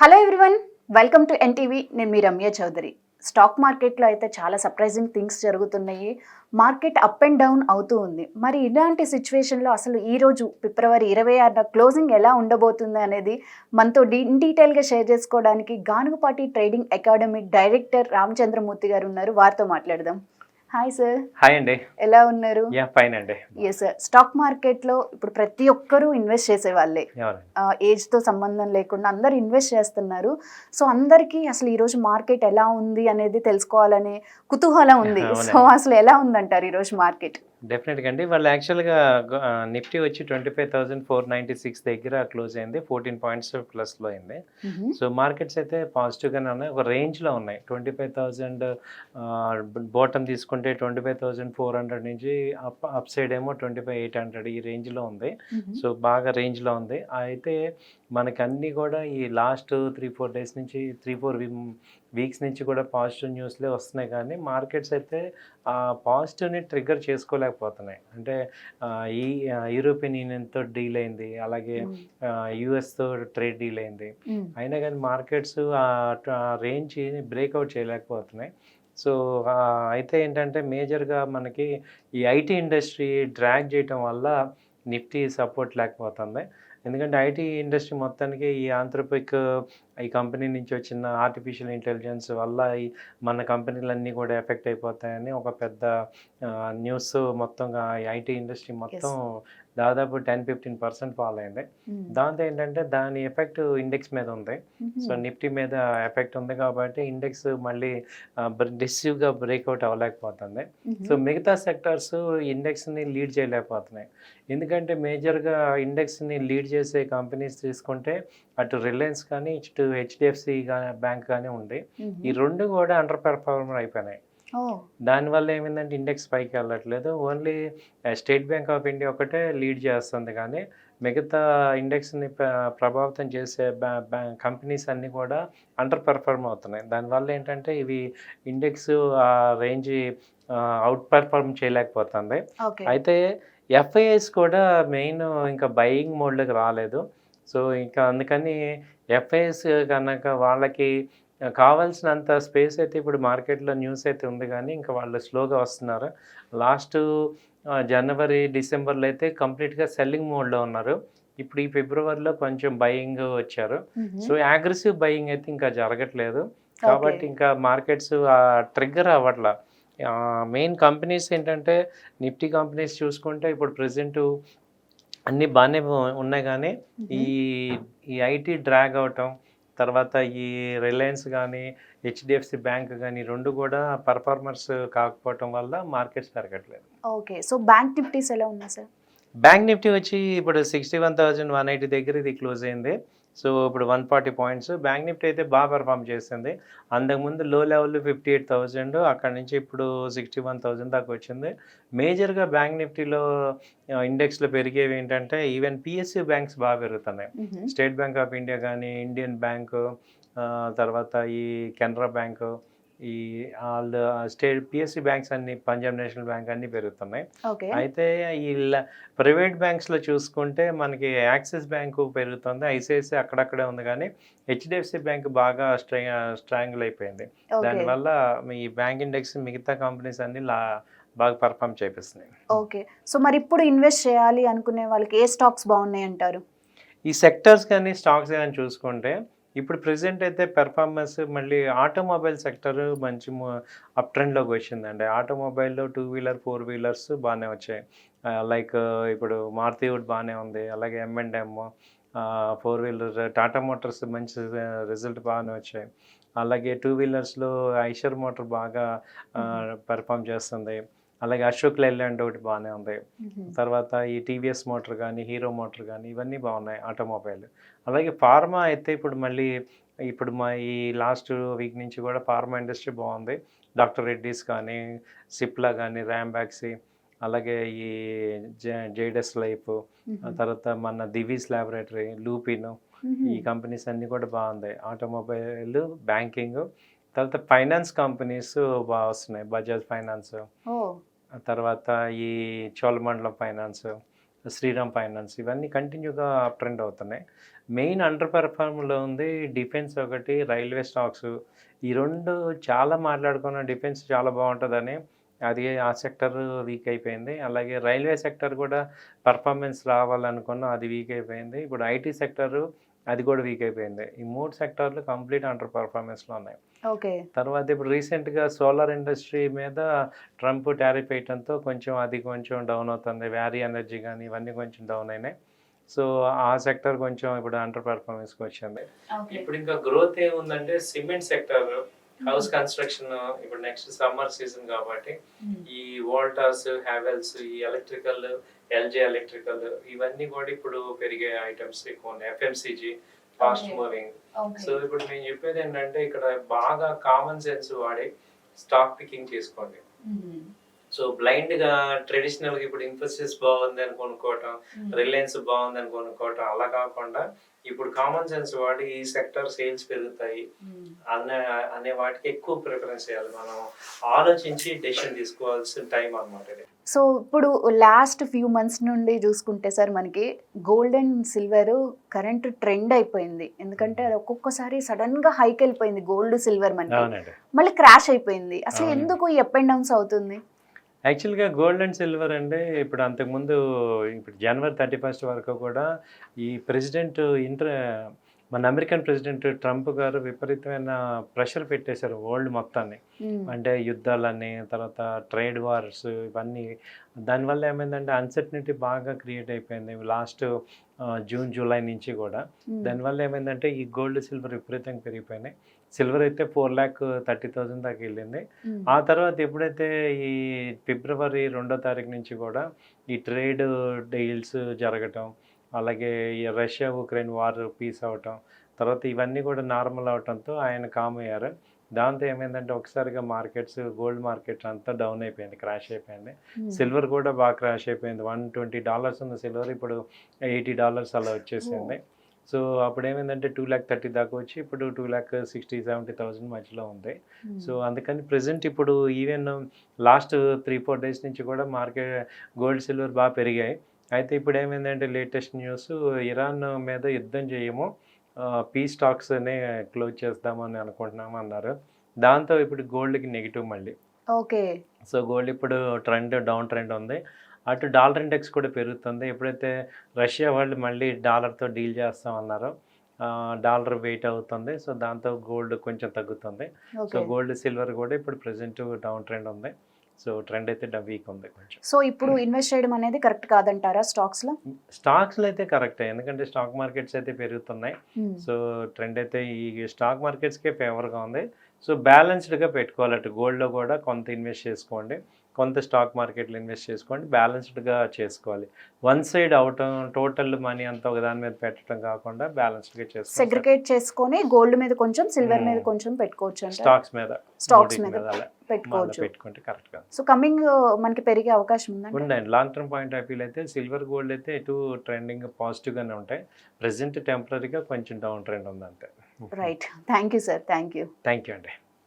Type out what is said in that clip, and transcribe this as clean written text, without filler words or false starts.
Hello everyone, welcome to NTV. నేను మీ Ramya Chowdary. Stock మార్కెట్లో అయితే చాలా సర్ప్రైజింగ్ థింగ్స్ జరుగుతున్నాయి. మార్కెట్ అప్ అండ్ డౌన్ అవుతూ ఉంది. మరి ఇలాంటి సిచ్యువేషన్లో అసలు ఈరోజు ఫిబ్రవరి 26న క్లోజింగ్ ఎలా ఉండబోతుంది అనేది మనతో ఇన్ డీటెయిల్గా షేర్ చేసుకోవడానికి Ganugupati trading academy director Ramachandramurthy గారు ఉన్నారు. వారితో మాట్లాడదాం. Hi sir. హాయ్ అండి. ఎలా ఉన్నారు? ఫైన్ అండి. Yes sir. స్టాక్ మార్కెట్లో ఇప్పుడు ప్రతి ఒక్కరూ ఇన్వెస్ట్ చేసేవాళ్ళే. ఏజ్తో సంబంధం లేకుండా అందరు ఇన్వెస్ట్ చేస్తున్నారు. సో అందరికీ అసలు ఈరోజు మార్కెట్ ఎలా ఉంది అనేది తెలుసుకోవాలనే కుతూహలం ఉంది. సో అసలు ఎలా ఉందంటారు ఈరోజు మార్కెట్? డెఫినెట్గా అండి. వాళ్ళు యాక్చువల్గా నిఫ్టీ వచ్చి 25,496 దగ్గర క్లోజ్ అయింది. 14 పాయింట్స్ ప్లస్లో అయింది. సో మార్కెట్స్ అయితే పాజిటివ్గానే ఉన్నాయి, ఒక రేంజ్లో ఉన్నాయి. 25,000 బాటమ్ తీసుకుంటే 25,400 నుంచి అప్ సైడ్ ఏమో 25,800 ఈ రేంజ్లో ఉంది. సో బాగా రేంజ్లో ఉంది. అయితే మనకి అన్నీ కూడా ఈ లాస్ట్ 3-4 డేస్ నుంచి 3-4 వీక్స్ నుంచి కూడా పాజిటివ్ న్యూస్లే వస్తున్నాయి, కానీ మార్కెట్స్ అయితే పాజిటివ్ని ట్రిగ్గర్ చేసుకోలేకపోతున్నాయి. అంటే ఈ యూరోపియన్ యూనియన్తో డీల్ అయింది, అలాగే యుఎస్తో ట్రేడ్ డీల్ అయింది. అయినా కానీ మార్కెట్స్ రేంజ్ బ్రేక్అవుట్ చేయలేకపోతున్నాయి. సో అయితే ఏంటంటే మేజర్గా మనకి ఈ ఐటీ ఇండస్ట్రీ డ్రాగ్ చేయటం వల్ల నిఫ్టీ సపోర్ట్ లేకపోతుంది. ఎందుకంటే ఐటీ ఇండస్ట్రీ మొత్తానికి ఈ ఆంథ్రోపిక్ ఈ కంపెనీ నుంచి వచ్చిన ఆర్టిఫిషియల్ ఇంటెలిజెన్స్ వల్ల ఈ మన కంపెనీలన్నీ కూడా ఎఫెక్ట్ అయిపోతాయని ఒక పెద్ద న్యూస్. మొత్తంగా ఈ ఐటీ ఇండస్ట్రీ మొత్తం దాదాపు 10-15% ఫాల్ అయింది. దాంతో ఏంటంటే దాని ఎఫెక్ట్ ఇండెక్స్ మీద ఉంది. సో నిఫ్టీ మీద ఎఫెక్ట్ ఉంది కాబట్టి ఇండెక్స్ మళ్ళీ డిసివ్గా బ్రేక్అవుట్ అవ్వలేకపోతుంది. సో మిగతా సెక్టార్స్ ఇండెక్స్ని లీడ్ చేయలేకపోతున్నాయి. ఎందుకంటే మేజర్గా ఇండెక్స్ని లీడ్ చేసే కంపెనీస్ తీసుకుంటే అటు రిలయన్స్ కానీ ఇటు హెచ్డిఎఫ్సి బ్యాంక్ కానీ ఉంది. ఈ రెండు కూడా అండర్ పెర్ఫార్మర్ అయిపోయినాయి. దానివల్ల ఏమైందంటే ఇండెక్స్ పైకి వెళ్ళట్లేదు. Only state bank of India ఒకటే లీడ్ చేస్తుంది, కానీ మిగతా ఇండెక్స్ని ప్రభావితం చేసే కంపెనీస్ అన్నీ కూడా అండర్ పెర్ఫార్మ్ అవుతున్నాయి. దానివల్ల ఏంటంటే ఇవి ఇండెక్స్ రేంజ్ అవుట్ పెర్ఫార్మ్ చేయలేకపోతుంది. అయితే ఎఫ్ఐఎస్ కూడా మెయిన్ ఇంకా బయింగ్ మోడ్లోకి రాలేదు. సో ఇంకా అందుకని ఎఫ్ఐఎస్ కనుక వాళ్ళకి కావాల్సినంత స్పేస్ అయితే ఇప్పుడు మార్కెట్లో న్యూస్ అయితే ఉంది, కానీ ఇంకా వాళ్ళు స్లోగా వస్తున్నారు. లాస్ట్ జనవరి డిసెంబర్లో అయితే కంప్లీట్గా సెల్లింగ్ మోడ్లో ఉన్నారు. ఇప్పుడు ఈ ఫిబ్రవరిలో కొంచెం బయింగ్ వచ్చారు. సో అగ్రెసివ్ బయింగ్ అయితే ఇంకా జరగట్లేదు, కాబట్టి ఇంకా మార్కెట్స్ ట్రిగ్గర్ అవ్వట్లా. మెయిన్ కంపెనీస్ ఏంటంటే నిఫ్టీ కంపెనీస్ చూసుకుంటే ఇప్పుడు ప్రెజెంట్ అన్నీ బాగానే ఉన్నాయి, కానీ ఈ ఐటీ డ్రాగ్ అవటం, తర్వాత ఈ రిలయన్స్ కానీ హెచ్డిఎఫ్సి బ్యాంక్ కానీ రెండు కూడా పర్ఫార్మర్స్ కాకపోవటం వల్ల మార్కెట్స్ పెరగట్లేదు. ఓకే. సో బ్యాంక్ నిఫ్టీస్ ఎలా ఉన్నాయి సార్? బ్యాంక్ నిఫ్టీ వచ్చి ఇప్పుడు 61,180 దగ్గర ఇది క్లోజ్ అయింది. సో ఇప్పుడు 140 పాయింట్స్. బ్యాంక్ నిఫ్టీ అయితే బాగా పెర్ఫామ్ చేసింది. అంతకుముందు లో లెవెల్ 58,000, అక్కడ నుంచి ఇప్పుడు 61,000 దాకా వచ్చింది. మేజర్గా బ్యాంక్ నిఫ్టీలో ఇండెక్స్లో పెరిగేవి ఏంటంటే ఈవెన్ పిఎస్యూ బ్యాంక్స్ బాగా పెరుగుతున్నాయి. స్టేట్ బ్యాంక్ ఆఫ్ ఇండియా కానీ, ఇండియన్ బ్యాంకు, తర్వాత ఈ కెనరా బ్యాంకు, ఈ ఆల్ స్టేట్ పిఎస్సి బ్యాంక్స్ అన్ని, పంజాబ్ నేషనల్ బ్యాంక్ అన్నీ పెరుగుతున్నాయి. అయితే ఈ ప్రైవేట్ బ్యాంక్స్లో చూసుకుంటే మనకి యాక్సిస్ బ్యాంకు పెరుగుతుంది, ఐసిఐసిఐ అక్కడక్కడే ఉంది, కానీ హెచ్డిఎఫ్సి బ్యాంక్ బాగా స్ట్రాంగిల్ అయిపోయింది. దానివల్ల ఈ బ్యాంక్ ఇండెక్స్ మిగతా కంపెనీస్ అన్ని బాగా పర్ఫామ్ చేపిస్తున్నాయి. ఓకే. సో మరి ఇప్పుడు ఇన్వెస్ట్ చేయాలి అనుకునే వాళ్ళకి ఏ స్టాక్స్ బాగున్నాయి అంటారు? ఈ సెక్టర్స్ కానీ స్టాక్స్ కానీ చూసుకుంటే ఇప్పుడు ప్రెసెంట్ అయితే పెర్ఫార్మెన్స్ మళ్ళీ ఆటోమొబైల్ సెక్టర్ మంచి అప్ ట్రెండ్లోకి వచ్చిందండి. ఆటోమొబైల్లో 2 వీలర్ 4 వీలర్స్ బాగానే వచ్చాయి. లైక్ ఇప్పుడు మారుతి వుడ్ బాగానే ఉంది, అలాగే M&M 4 వీలర్, టాటా మోటార్స్ మంచి రిజల్ట్ బాగానే వచ్చాయి. అలాగే 2 వీలర్స్లో ఐషర్ మోటార్ బాగా పెర్ఫామ్ చేస్తుంది. అలాగే అశోక్ లైలాండ్ ఒకటి బాగానే ఉంది. తర్వాత ఈ టీవీఎస్ మోటార్ కానీ, హీరో మోటార్ కానీ ఇవన్నీ బాగున్నాయి ఆటోమొబైల్. అలాగే ఫార్మా అయితే ఇప్పుడు మళ్ళీ మా ఈ లాస్ట్ వీక్ నుంచి కూడా ఫార్మా ఇండస్ట్రీ బాగుంది. డాక్టర్ రెడ్డీస్ కానీ, సిప్లా కానీ, ర్యాంబాక్సీ, అలాగే ఈ జైడస్ లైఫ్, తర్వాత మన దివీస్ ల్యాబొరేటరీ, లూపిన్, ఈ కంపెనీస్ అన్నీ కూడా బాగుంది. ఆటోమొబైల్, బ్యాంకింగ్, తర్వాత ఫైనాన్స్ కంపెనీస్ బాగా వస్తున్నాయి. బజాజ్ ఫైనాన్స్, తర్వాత ఈ చోళమండలం ఫైనాన్స్, శ్రీరామ్ ఫైనాన్స్ ఇవన్నీ కంటిన్యూగా అప్ ట్రెండ్ అవుతున్నాయి. మెయిన్ అండర్ పెర్ఫార్మ్లో ఉంది డిఫెన్స్ ఒకటి, రైల్వే స్టాక్స్. ఈ 2 చాలా మాట్లాడుకున్న డిఫెన్స్ చాలా బాగుంటుందని, అది ఆ సెక్టర్ వీక్ అయిపోయింది. అలాగే రైల్వే సెక్టర్ కూడా పర్ఫార్మెన్స్ రావాలనుకున్నాం, అది వీక్ అయిపోయింది. ఇప్పుడు ఐటీ సెక్టరు అది కూడా వీక్ అయిపోయింది. ఈ 3 సెక్టార్లు కంప్లీట్ అండర్ పర్ఫార్మెన్స్లో ఉన్నాయి. ఓకే. తర్వాత ఇప్పుడు రీసెంట్గా సోలార్ ఇండస్ట్రీ మీద ట్రంప్ టారిఫ్ వేయడంతో కొంచెం అది కొంచెం డౌన్ అవుతుంది. వ్యారీ ఎనర్జీ కానీ ఇవన్నీ కొంచెం డౌన్ అయినాయి. సో ఆ సెక్టర్ కొంచెం ఇప్పుడు అండర్ పర్ఫార్మెన్స్కి వచ్చింది. ఇప్పుడు ఇంకా గ్రోత్ ఏముందంటే సిమెంట్ సెక్టర్, హౌస్ కన్స్ట్రక్షన్. ఇప్పుడు నెక్స్ట్ సమ్మర్ సీజన్ కాబట్టి ఈ వోల్టాస్, హ్యావెల్స్, ఈ ఎలక్ట్రికల్, ఎల్జీ ఎలక్ట్రికల్ ఇవన్నీ కూడా ఇప్పుడు పెరిగే ఐటమ్స్ ఎక్కువ ఉన్నాయి. FMCG fast moving. సో ఇప్పుడు నేను చెప్పేది ఏంటంటే ఇక్కడ బాగా కామన్ సెన్స్ వాడి స్టాక్ పికింగ్ చేసుకోండి. సో బ్లైండ్ గా ట్రెడిషనల్ గా ఇప్పుడు ఇన్ఫోసిస్ బాగుంది అని కొనుక్కోవటం, రిలయన్స్ బాగుంది అని కొనుక్కోవటం అలా కాకుండా ఇప్పుడు కామన్ సెన్స్ వాడి ఈ సెక్టర్ సేల్స్ పెరుగుతాయి అనే వాటికి ఎక్కువ ప్రిఫరెన్స్ చేయాలి. మనం ఆలోచించి డెసిషన్ తీసుకోవాల్సిన టైం అన్నమాట ఇది. సో ఇప్పుడు లాస్ట్ ఫ్యూ మంత్స్ నుండి చూసుకుంటే సార్ మనకి gold and silver current trend అయిపోయింది. ఎందుకంటే అది ఒక్కొక్కసారి సడన్ గా హైక్ వెళ్ళిపోయింది గోల్డ్ సిల్వర్ మనకి, మళ్ళీ క్రాష్ అయిపోయింది. అసలు ఎందుకు ఈ అప్ అండ్ డౌన్స్ అవుతుంది? యాక్చువల్గా గోల్డ్ అండ్ సిల్వర్ అంటే ఇప్పుడు అంతకుముందు ఇప్పుడు జనవరి 31 వరకు కూడా ఈ ప్రెసిడెంట్ మన అమెరికన్ ప్రెసిడెంట్ ట్రంప్ గారు విపరీతమైన ప్రెషర్ పెట్టేశారు వరల్డ్ మొత్తాన్ని. అంటే యుద్ధాలని, తర్వాత ట్రేడ్ వార్స్ ఇవన్నీ. దానివల్ల ఏమైందంటే అన్సర్టనిటీ బాగా క్రియేట్ అయిపోయింది లాస్ట్ జూన్, జూలై నుంచి కూడా. దానివల్ల ఏమైందంటే ఈ గోల్డ్, సిల్వర్ విపరీతంగా పెరిగిపోయినాయి. సిల్వర్ అయితే 4,30,000 దాకా వెళ్ళింది. ఆ తర్వాత ఎప్పుడైతే ఈ ఫిబ్రవరి 2వ తారీఖు నుంచి కూడా ఈ ట్రేడ్ డీల్స్ జరగటం, అలాగే ఈ రష్యా ఉక్రెయిన్ వార్ పీస్ అవటం, తర్వాత ఇవన్నీ కూడా నార్మల్ అవటంతో ఆయన కామ్ అయ్యారు. దాంతో ఏమైందంటే ఒకసారిగా మార్కెట్స్, గోల్డ్ మార్కెట్ అంతా డౌన్ అయిపోయింది, క్రాష్ అయిపోయింది. సిల్వర్ కూడా బాగా క్రాష్ అయిపోయింది. $120 ఉన్న సిల్వర్ ఇప్పుడు $80 అలా వచ్చేసింది. సో అప్పుడు ఏమైందంటే 2,30,000 దాకా వచ్చి ఇప్పుడు 2,60,000-70,000 మధ్యలో ఉంది. సో అందుకని ప్రెసెంట్ ఇప్పుడు ఈవెన్ లాస్ట్ 3-4 డేస్ నుంచి కూడా మార్కెట్ గోల్డ్, సిల్వర్ బాగా పెరిగాయి. అయితే ఇప్పుడు ఏమైందంటే లేటెస్ట్ న్యూస్, ఇరాన్ మీద యుద్ధం చేయము, పీస్ టాక్స్ అనే క్లోజ్ చేద్దామని అనుకుంటున్నాము అన్నారు. దాంతో ఇప్పుడు గోల్డ్కి నెగిటివ్ మళ్ళీ. ఓకే. సో గోల్డ్ ఇప్పుడు డౌన్ ట్రెండ్ ఉంది. అటు డాలర్ ఇండెక్స్ కూడా పెరుగుతుంది. ఎప్పుడైతే రష్యా వాళ్ళు మళ్ళీ డాలర్తో డీల్ చేస్తామన్నారో డాలర్ వెయిట్ అవుతుంది. సో దాంతో గోల్డ్ కొంచెం తగ్గుతుంది. సో గోల్డ్, సిల్వర్ కూడా ఇప్పుడు ప్రెసెంట్ డౌన్ ట్రెండ్ ఉంది. సో ట్రెండ్ అయితే వీక్ ఉంది కొంచెం. సో ఇప్పుడు ఇన్వెస్ట్ చేయడం అనేది కరెక్ట్ కాదంటారా స్టాక్స్లో? స్టాక్స్లో అయితే కరెక్టే, ఎందుకంటే స్టాక్ మార్కెట్స్ అయితే పెరుగుతున్నాయి. సో ట్రెండ్ అయితే ఈ స్టాక్ మార్కెట్స్కే ఫేవర్గా ఉంది. సో బ్యాలెన్స్డ్గా పెట్టుకోవాలి. అటు గోల్డ్లో కూడా కొంత ఇన్వెస్ట్ చేసుకోండి, కొంత స్టాక్ మార్కెట్లో ఇన్వెస్ట్ చేసుకోండి, బ్యాలెన్స్డ్గా చేసుకోవాలి. వన్ సైడ్ అవటం, టోటల్ మనీ అంతా ఒక దాని మీద పెట్టడం కాకుండా బ్యాలెన్స్డ్గా చేసుకోవాలి. సెగ్రిగేట్ చేసుకొని గోల్డ్ మీద కొంచెం, సిల్వర్ మీద కొంచెం పెట్టుకోవచ్చు, స్టాక్స్ మీద పెట్టుకోవచ్చు, పెట్టుకుంటే కరెక్ట్గా. సో కమింగ్ మనకి పెరిగే అవకాశం ఉందండి. Long term point of view అయితే సిల్వర్, గోల్డ్ అయితే ఎటు ట్రెండింగ్ పాజిటివ్గానే ఉంటాయి. ప్రెసెంట్ టెంపరీగా కొంచెం డౌన్ ట్రెండ్ ఉంది అంతే. Right. Thank you sir. Thank you అండి.